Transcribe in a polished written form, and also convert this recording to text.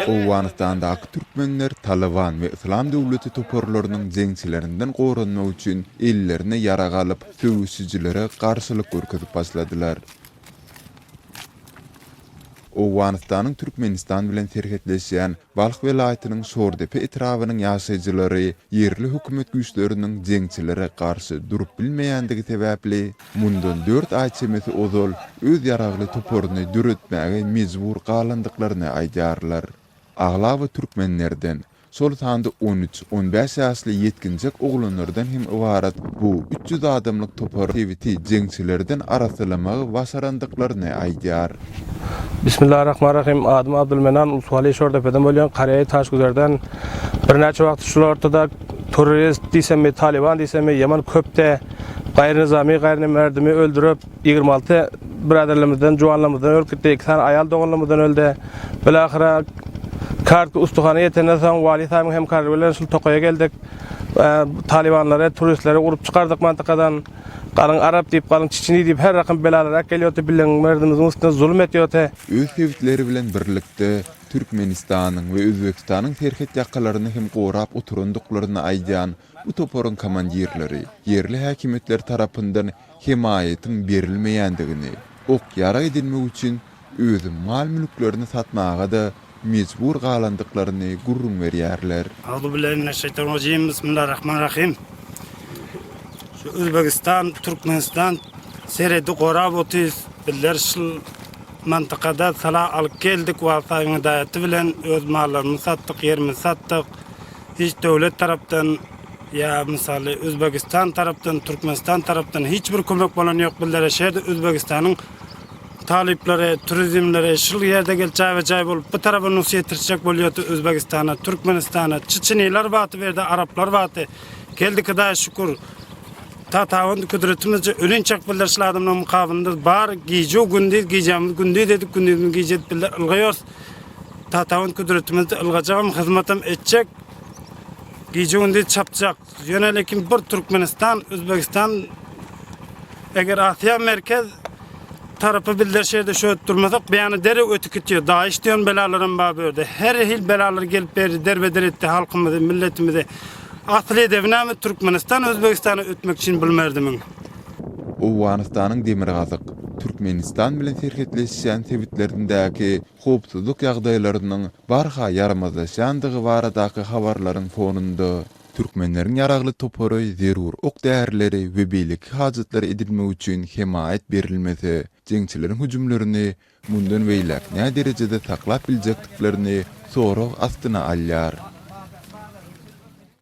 Owganistandaky türkmenler Taliban we İslam döwleti toporlarynyň jeňçilerinden gorunmak üçin ellerine yara galyp söwüşçilere garşylyk görkezip başladylar. Owganistanyň Türkmenistan bilen terhetleşýän Balx welaýatynyň Şordepe etrawynyň ýaşaýjylary yerli hökümet güýçleriniň jeňçilere garşy durup bilmeýändigi sebäpli mundan 4 ay çemeti ozal öz ýaragly toporuny dürütmäge mejbur galandyklaryny aýdarlar. Aglawy türkmenlerden sol tanda 13-15 ýaşly yetkinjek oglanlardan hem ibarat bu 300 adamlyk topor tebiti jeňçilerden arasylamagy başarandyklaryny aýdar. Bismillahirrahmanirrahim. Adım Abdülmenan, Usuali Şordepe'den bolýan Karayay Taşgüzerden bir näçe wagt şu ortada terörist diýsem, Taliban diýsem, Yemen köpde gaýry nizami, gaýry merdimi öldürüp 26 biraderlerimizden, jowanlarymızdan öldürdi. 2 tane aýal doganlarymızdan öldü. Belahira kart ustuhana ýetenden soň wali taýmyň hem karry bilen şol tokaýa geldik. Talibanlara, turistleri urup çıkardık mantakadan. Galyň Arap diýip, galyň Çiçini diýip her rakym belalar gelýärdi, bilen merdimizin üstüne zulüm etýärdi. Öz sebitleri bilen birlikde Türkmenistanyň we Özbekistanyň terhet ýakalaryny hem gorap oturundyklaryny aýdýan bu toporun komandirleri yerli häkimetler tarapyndan himayetin berilmeýändigini, ok ýara edilmek üçin öz mal mülklerini satmaga da mecbur galandyklaryny gurrun berýärler. Auzu billahi mineşşeytanirracim. Bismillahirrahmanirrahim. Şu Özbekistan, Türkmenistan seredi gorap otiz biller şol mantakada sala alyp geldik wasaýyň daýaty bilen öz mallaryny satdyk, ýerimizi satdyk. Hiç döwlet tarapdan ya misaly Özbekistan tarapdan, Türkmenistan tarapdan hiç bir kömek bolan ýok. Biller şeýerde Özbekistanyň talipleri, turizmleri şol ýerde gelçäwe bolup bu tarapy nusýetirçek bolýardy Özbekistana, Türkmenistana, Çiçiniler baty berdi, Araplar baty. Geldik Hudaýa şükür. Tatawun kudretimizce ölençek biller şol adamlaryň mukabylynda bar giýje gündi, giýjämiz gündi dedik, gündüzüň giýjet biller ylgaýar. Tatawun kudretimizde ylgajagym hyzmatam etjek. Giýje gündi çapjak. Ýöne lekin bir Türkmenistan, Özbekistan eger Asiýa merkez tarapy biller şeýerde şö durmasak beýany dere ötüp gitýär. Daýyş diýen belalarym bar berdi. Her hil belalar gelip berdi, derbeder etdi halkymyzy, milletimizi. Asly edebinämi Türkmenistan, Özbekistana ötmek için bilmerdim. Owganistanyň Demirgazyk Türkmenistan bilen terhetleşýän sebitlerindäki howpsuzlyk ýagdaýlarynyň barha yaramazlaşandygy baradaky habarlaryň fonunda türkmenleriň ýaragly topory, zerur ok däherleri we beýlik hajatlary edilmek üçin himayet berilmesi, jeňçileriň hüjümlerini mundan beýlek näme derejede taklap biljekliklerini sorag astyna alýar.